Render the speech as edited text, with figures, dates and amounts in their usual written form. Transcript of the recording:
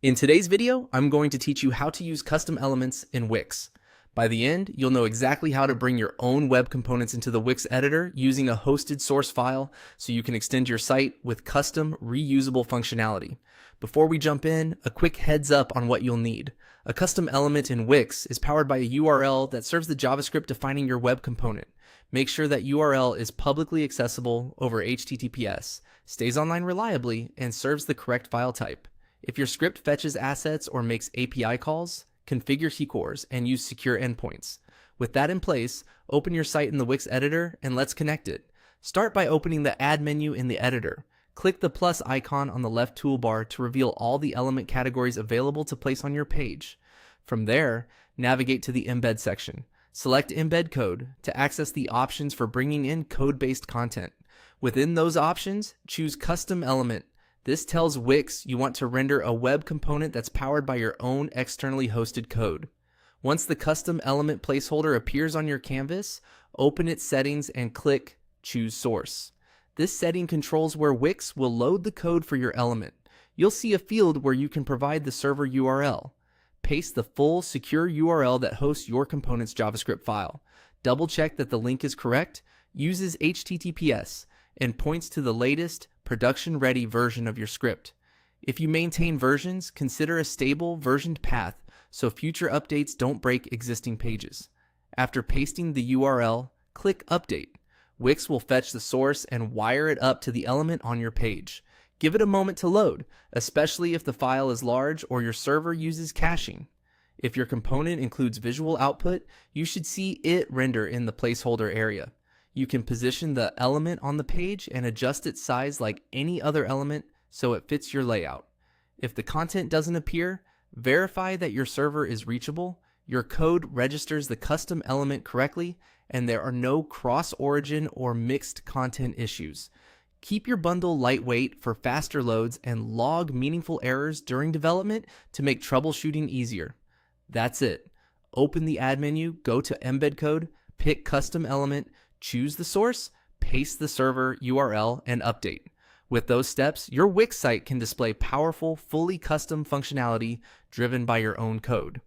In today's video, I'm going to teach you how to use custom elements in Wix. By the end, you'll know exactly how to bring your own web components into the Wix editor using a hosted source file so you can extend your site with custom reusable functionality. Before we jump in, a quick heads up on what you'll need. A custom element in Wix is powered by a URL that serves the JavaScript defining your web component. Make sure that URL is publicly accessible over HTTPS, stays online reliably, and serves the correct file type. If your script fetches assets or makes API calls, configure CORS and use secure endpoints. With that in place, open your site in the Wix editor and let's connect it. Start by opening the Add menu in the editor. Click the plus icon on the left toolbar to reveal all the element categories available to place on your page. From there, navigate to the Embed section. Select Embed Code to access the options for bringing in code-based content. Within those options, choose Custom Element. This tells Wix you want to render a web component that's powered by your own externally hosted code. Once the custom element placeholder appears on your canvas, open its settings and click Choose Source. This setting controls where Wix will load the code for your element. You'll see a field where you can provide the server URL. Paste the full secure URL that hosts your component's JavaScript file. Double check that the link is correct, uses HTTPS, and points to the latest production-ready version of your script. If you maintain versions, consider a stable versioned path so future updates don't break existing pages. After pasting the URL, click Update. Wix will fetch the source and wire it up to the element on your page. Give it a moment to load, especially if the file is large or your server uses caching. If your component includes visual output, you should see it render in the placeholder area. You can position the element on the page and adjust its size like any other element so it fits your layout. If the content doesn't appear, verify that your server is reachable, your code registers the custom element correctly, and there are no cross-origin or mixed content issues. Keep your bundle lightweight for faster loads and log meaningful errors during development to make troubleshooting easier. That's it. Open the Add menu, go to Embed Code, pick Custom Element, choose the source, paste the server URL, and update. With those steps, your Wix site can display powerful, fully custom functionality driven by your own code.